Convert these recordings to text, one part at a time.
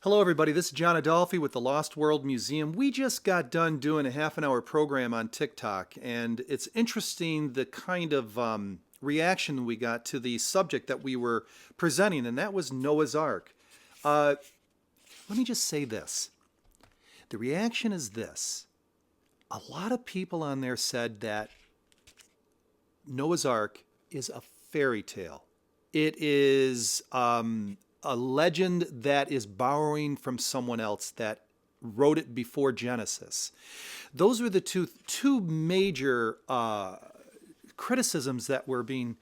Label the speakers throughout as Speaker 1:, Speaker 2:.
Speaker 1: Hello, everybody. This is John Adolfi with the Lost World Museum. We just got done doing a half-an-hour program on TikTok, and it's interesting the kind of reaction we got to the subject that we were presenting, and that was Noah's Ark. Uh, Let me just say this. The reaction is this. A lot of people on there said that Noah's Ark is a fairy tale. It is a legend that is borrowing from someone else that wrote it before Genesis. Those were the two major criticisms that were being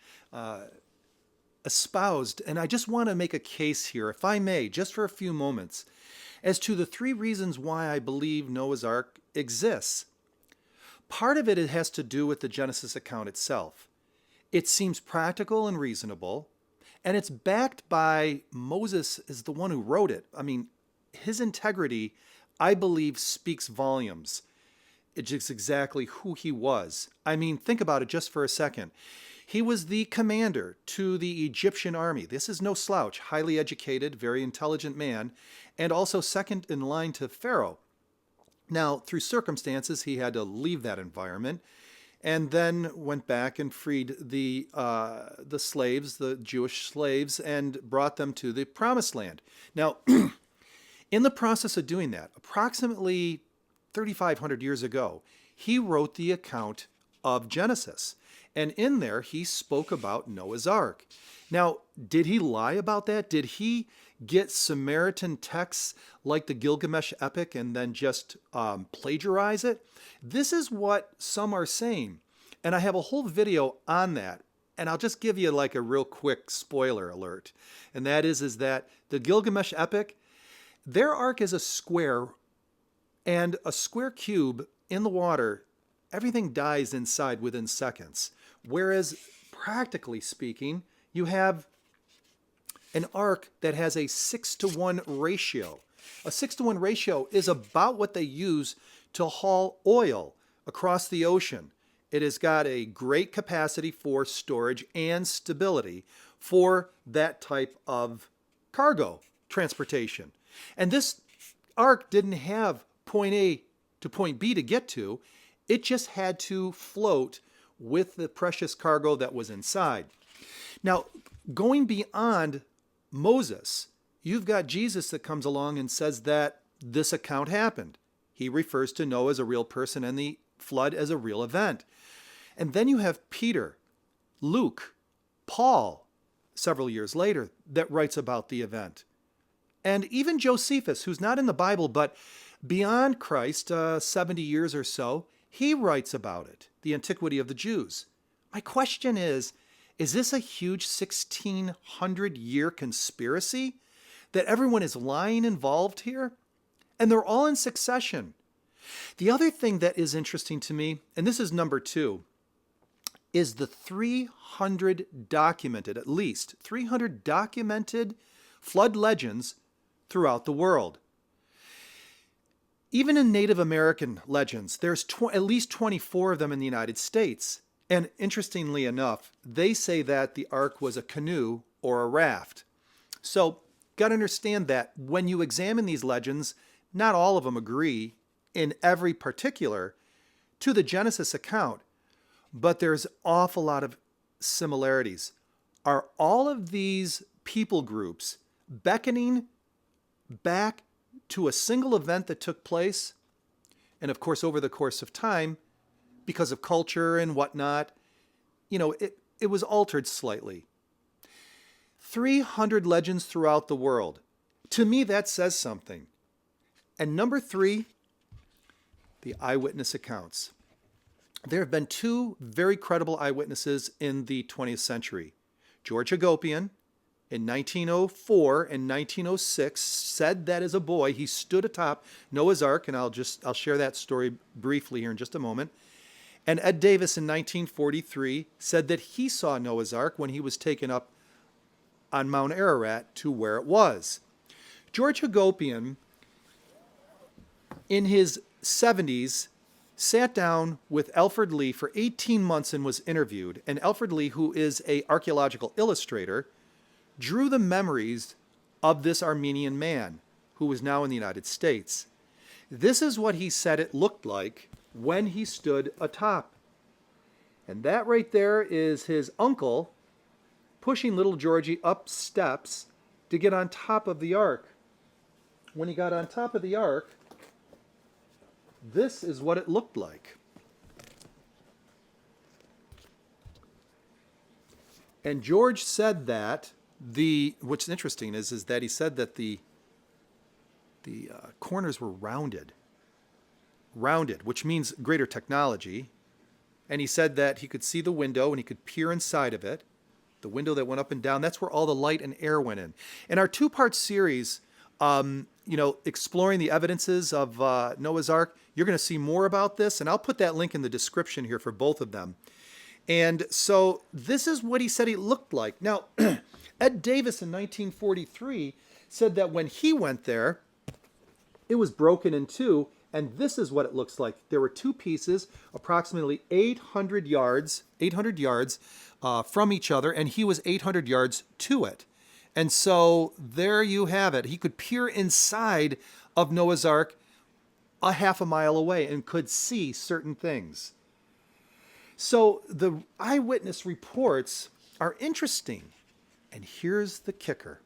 Speaker 1: espoused. And I just want to make a case here, if I may, just for a few moments, as to the three reasons why I believe Noah's Ark exists. Part of it has to do with the Genesis account itself. It seems practical and reasonable, and it's backed by Moses is the one who wrote it. I mean, his integrity, I believe, speaks volumes. It's just exactly who he was. I mean, think about it just for a second. He was the commander to the Egyptian army. This is no slouch, highly educated, very intelligent man, and also second in line to Pharaoh. Now, through circumstances, he had to leave that environment and then went back and freed the slaves, the Jewish slaves, and brought them to the Promised Land. Now, in the process of doing that, approximately 3,500 years ago, he wrote the account of Genesis. And in there, he spoke about Noah's Ark. Now, did he lie about that? Did he get Samaritan texts like the Gilgamesh epic and then just plagiarize it? This is what some are saying. And I have a whole video on that. And I'll just give you like a real quick spoiler alert. And that is that the Gilgamesh epic, their ark is a square, and a square cube in the water, everything dies inside within seconds. Whereas, practically speaking, you have an ark that has a 6-to-1 ratio. A 6-to-1 ratio is about what they use to haul oil across the ocean. It has got a great capacity for storage and stability for that type of cargo transportation. And this ark didn't have point A to point B to get to. It just had to float with the precious cargo that was inside. Now, going beyond Moses, you've got Jesus that comes along and says that this account happened. He refers to Noah as a real person and the flood as a real event. And then you have Peter, Luke, Paul, several years later, that writes about the event. And even Josephus, who's not in the Bible, but beyond Christ, 70 years or so, he writes about it, the antiquity of the Jews. My question is this a huge 1,600-year conspiracy that everyone is lying involved here? And they're all in succession. The other thing that is interesting to me, and this is number two, is the 300 documented, at least 300 documented flood legends throughout the world. Even in Native American legends, there's at least 24 of them in the United States. And interestingly enough, they say that the ark was a canoe or a raft. So, got to understand that when you examine these legends, not all of them agree in every particular to the Genesis account, but there's an awful lot of similarities. Are all of these people groups beckoning back to a single event that took place? And of course, over the course of time, because of culture and whatnot, it was altered slightly. 300 legends throughout the world. To me, that says something. And number three, the eyewitness accounts. There have been two very credible eyewitnesses in the 20th century. George Hagopian, in 1904 and 1906, said that as a boy he stood atop Noah's Ark, and I'll share that story briefly here in just a moment. And Ed Davis in 1943 said that he saw Noah's Ark when he was taken up on Mount Ararat to where it was. George Hagopian, in his 70s, sat down with Elfred Lee for 18 months and was interviewed. And Elfred Lee, who is an archaeological illustrator, drew the memories of this Armenian man who was now in the United States. This is what he said it looked like when he stood atop. And that right there is his uncle pushing little Georgie up steps to get on top of the ark. When he got on top of the ark, this is what it looked like. And George said that what's interesting is that he said that the corners were rounded, which means greater technology. And he said that he could see the window and he could peer inside of it, the window that went up and down. That's where all the light and air went in. In our two-part series, exploring the evidences of Noah's Ark, you're going to see more about this, and I'll put that link in the description here for both of them. And so this is what he said he looked like. Now, Ed Davis in 1943 said that when he went there, it was broken in two, and this is what it looks like. There were two pieces, approximately 800 yards from each other, and he was 800 yards to it. And so there you have it. He could peer inside of Noah's Ark a half a mile away and could see certain things. So the eyewitness reports are interesting. And here's the kicker.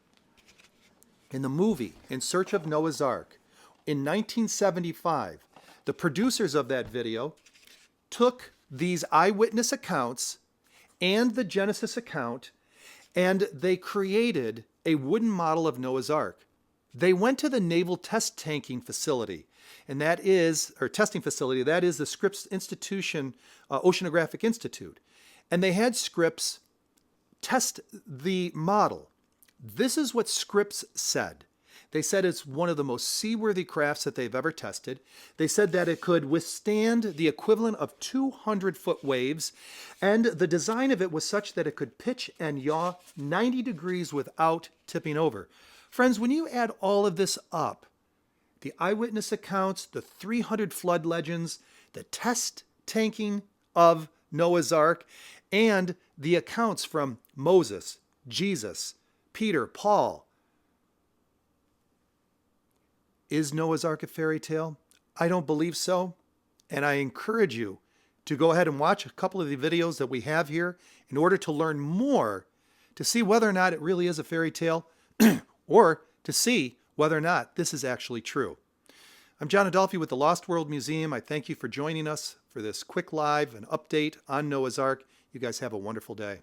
Speaker 1: In the movie, In Search of Noah's Ark, in 1975, the producers of that video took these eyewitness accounts and the Genesis account, and they created a wooden model of Noah's Ark. They went to the Naval Test Tanking Facility, and that is the Scripps Institution, Oceanographic Institute. And they had Scripps test the model. This is what Scripps said. They said it's one of the most seaworthy crafts that they've ever tested. They said that it could withstand the equivalent of 200-foot waves, and the design of it was such that it could pitch and yaw 90 degrees without tipping over. Friends, when you add all of this up, the eyewitness accounts, the 300 flood legends, the test tanking of Noah's Ark, and the accounts from Moses, Jesus, Peter, Paul, is Noah's Ark a fairy tale? I don't believe so. And I encourage you to go ahead and watch a couple of the videos that we have here in order to learn more, to see whether or not it really is a fairy tale, or to see whether or not this is actually true. I'm John Adolfi with the Lost World Museum. I thank you for joining us for this quick live and update on Noah's Ark. You guys have a wonderful day.